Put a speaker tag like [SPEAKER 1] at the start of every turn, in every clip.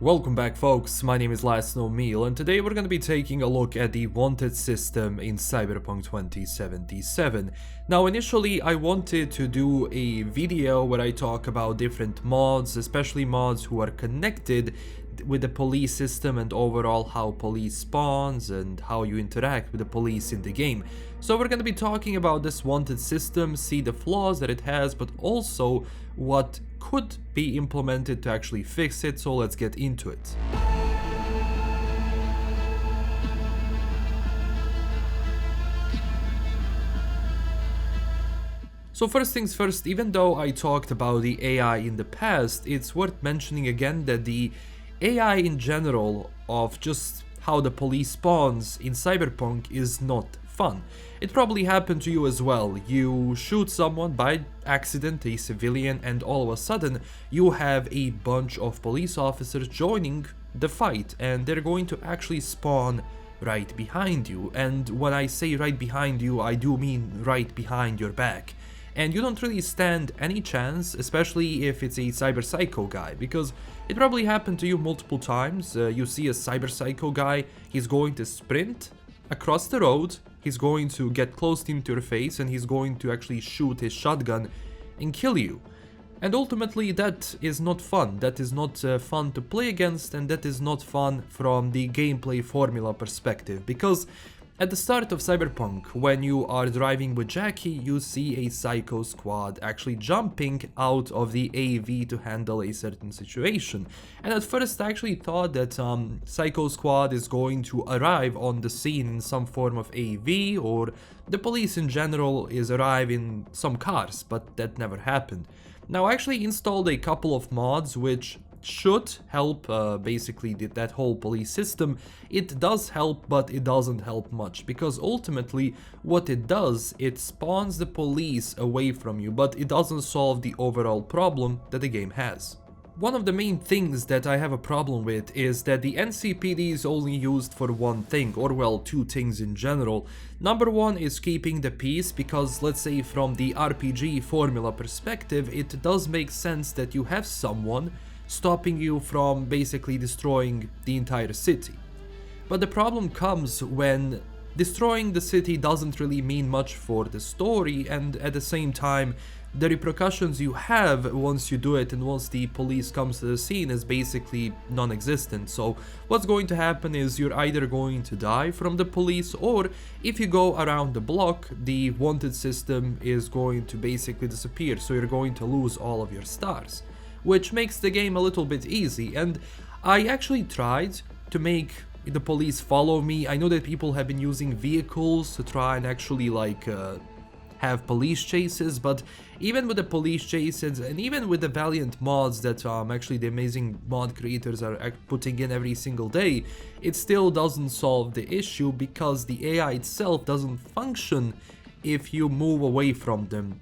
[SPEAKER 1] Welcome back folks, my name is LastKnownMeal and today we're going to be taking a look at the wanted system in Cyberpunk 2077. Now initially I wanted to do a video where I talk about different mods, especially mods who are connected with the police system and overall how police spawns and how you interact with the police in the game. So we're going to be talking about this wanted system, see the flaws that it has, but also what could be implemented to actually fix it, so let's get into it. So first things first, even though I talked about the AI in the past, it's worth mentioning again that the AI in general of just how the police spawns in Cyberpunk is not fun. It probably happened to you as well. You shoot someone by accident, a civilian, and all of a sudden you have a bunch of police officers joining the fight and they're going to actually spawn right behind you. And when I say right behind you, I do mean right behind your back. And you don't really stand any chance, especially if it's a cyber psycho guy, because it probably happened to you multiple times. You see a cyber psycho guy, he's going to sprint across the road, he's going to get close into your face, and he's going to actually shoot his shotgun and kill you. And ultimately that is not fun, that is not fun to play against, and that is not fun from the gameplay formula perspective, because at the start of Cyberpunk, when you are driving with Jackie, you see a Psycho Squad actually jumping out of the AV to handle a certain situation. And at first I actually thought that Psycho Squad is going to arrive on the scene in some form of AV, or the police in general is arrive in some cars, but that never happened. Now I actually installed a couple of mods which should help basically that whole police system. It does help, but it doesn't help much, because ultimately what it does, it spawns the police away from you, but it doesn't solve the overall problem that the game has. One of the main things that I have a problem with is that the NCPD is only used for one thing, or well, two things in general. Number one is keeping the peace, because let's say from the RPG formula perspective, it does make sense that you have someone stopping you from basically destroying the entire city. But the problem comes when destroying the city doesn't really mean much for the story, and at the same time the repercussions you have once you do it and once the police comes to the scene is basically non-existent. So what's going to happen is you're either going to die from the police, or if you go around the block, the wanted system is going to basically disappear, so you're going to lose all of your stars, which makes the game a little bit easy. And I actually tried to make the police follow me. I know that people have been using vehicles to try and actually have police chases, but even with the police chases and even with the valiant mods that actually the amazing mod creators are putting in every single day, it still doesn't solve the issue, because the AI itself doesn't function if you move away from them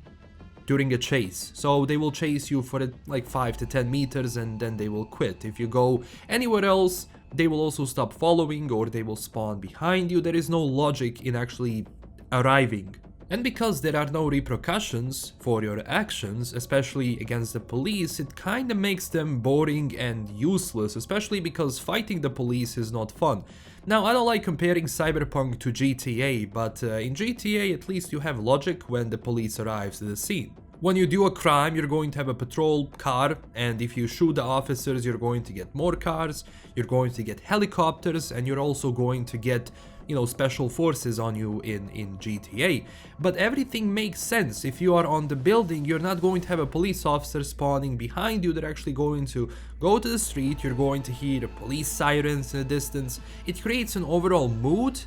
[SPEAKER 1] during a chase. So they will chase you for like 5 to 10 meters and then they will quit. If you go anywhere else, they will also stop following, or they will spawn behind you. There is no logic in actually arriving. And because there are no repercussions for your actions, especially against the police, it kinda makes them boring and useless, especially because fighting the police is not fun. Now, I don't like comparing Cyberpunk to GTA, but in GTA at least you have logic when the police arrives at the scene. When you do a crime, you're going to have a patrol car, and if you shoot the officers, you're going to get more cars, you're going to get helicopters, and you're also going to get, you know, special forces on you in GTA. But everything makes sense. If you are on the building, you're not going to have a police officer spawning behind you. They're actually going to go to the street, you're going to hear the police sirens in the distance. It creates an overall mood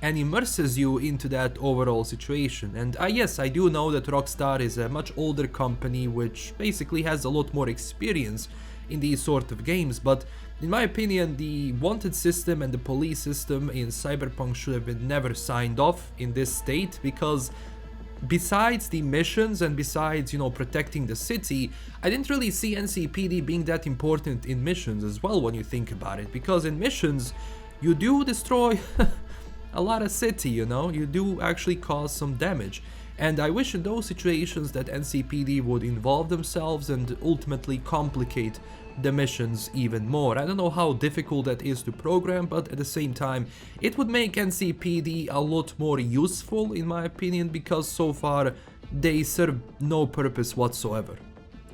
[SPEAKER 1] and immerses you into that overall situation. And yes, I do know that Rockstar is a much older company which basically has a lot more experience in these sort of games, but in my opinion, the wanted system and the police system in Cyberpunk should have been never signed off in this state, because besides the missions and besides, you know, protecting the city, I didn't really see NCPD being that important in missions as well when you think about it, because in missions you do destroy a lot of city, you know, you do actually cause some damage. And I wish in those situations that NCPD would involve themselves and ultimately complicate the missions even more. I don't know how difficult that is to program, but at the same time, it would make NCPD a lot more useful in my opinion, because so far they serve no purpose whatsoever.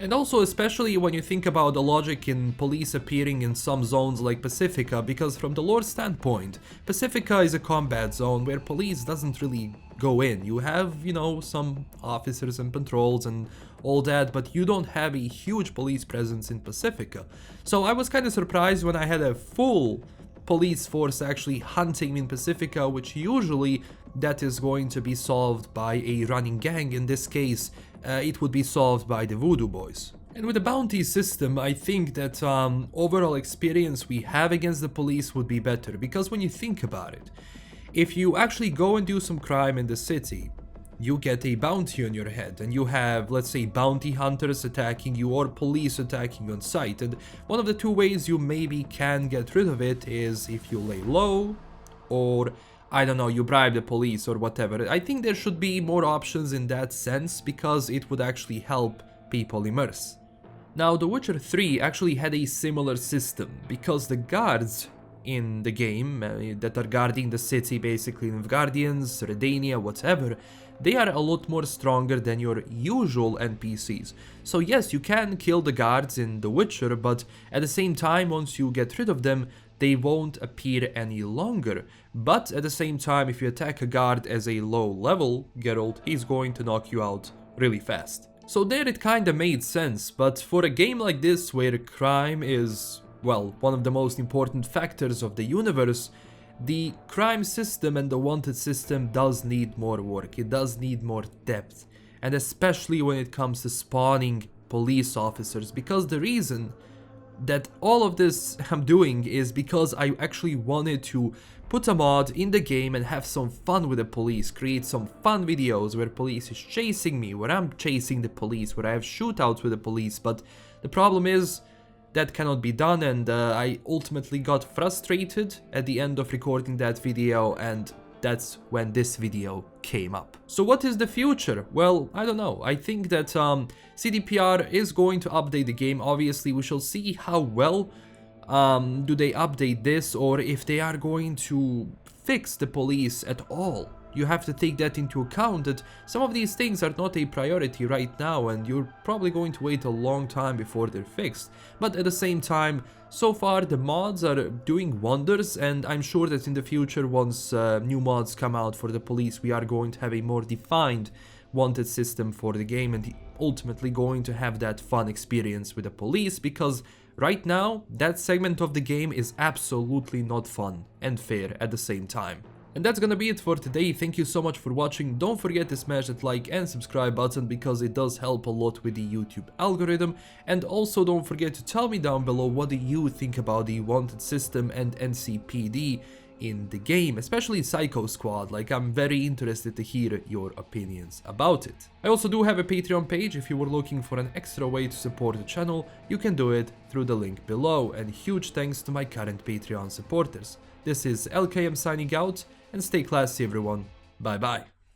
[SPEAKER 1] And also especially when you think about the logic in police appearing in some zones like Pacifica, because from the lore standpoint, Pacifica is a combat zone where police doesn't really go in. You have, you know, some officers and patrols and all that, but you don't have a huge police presence in Pacifica. So I was kind of surprised when I had a full police force actually hunting in Pacifica, which usually that is going to be solved by a running gang. In this case, it would be solved by the Voodoo Boys. And with the bounty system, I think that overall experience we have against the police would be better, because when you think about it, if you actually go and do some crime in the city, you get a bounty on your head, and you have, let's say, bounty hunters attacking you or police attacking you on sight. And one of the two ways you maybe can get rid of it is if you lay low, or I don't know, you bribe the police or whatever. I think there should be more options in that sense, because it would actually help people immerse. Now, The Witcher 3 actually had a similar system, because the guards in the game that are guarding the city, basically Nilfgaardians, Redania, whatever, they are a lot more stronger than your usual NPCs. So yes, you can kill the guards in The Witcher, but at the same time, once you get rid of them, they won't appear any longer. But at the same time, if you attack a guard as a low level Geralt, he's going to knock you out really fast. So there it kinda made sense, but for a game like this where crime is, well, one of the most important factors of the universe, the crime system and the wanted system does need more work. It does need more depth, and especially when it comes to spawning police officers, because the reason that all of this I'm doing is because I actually wanted to put a mod in the game and have some fun with the police, create some fun videos where police is chasing me, where I'm chasing the police, where I have shootouts with the police. But the problem is that cannot be done, and I ultimately got frustrated at the end of recording that video, and that's when this video came up. So what is the future? Well, I don't know. I think that CDPR is going to update the game. Obviously, we shall see how well do they update this, or if they are going to fix the police at all. You have to take that into account, that some of these things are not a priority right now, and you're probably going to wait a long time before they're fixed. But at the same time, so far the mods are doing wonders, and I'm sure that in the future, once new mods come out for the police, we are going to have a more defined wanted system for the game, and ultimately going to have that fun experience with the police, because right now that segment of the game is absolutely not fun and fair at the same time. And that's gonna be it for today. Thank you so much for watching. Don't forget to smash that like and subscribe button, because it does help a lot with the YouTube algorithm. And also don't forget to tell me down below, what do you think about the wanted system and NCPD in the game, especially Psycho Squad. Like, I'm very interested to hear your opinions about it. I also do have a Patreon page. If you were looking for an extra way to support the channel, you can do it through the link below, and huge thanks to my current Patreon supporters. This is LKM signing out, and stay classy everyone. Bye bye.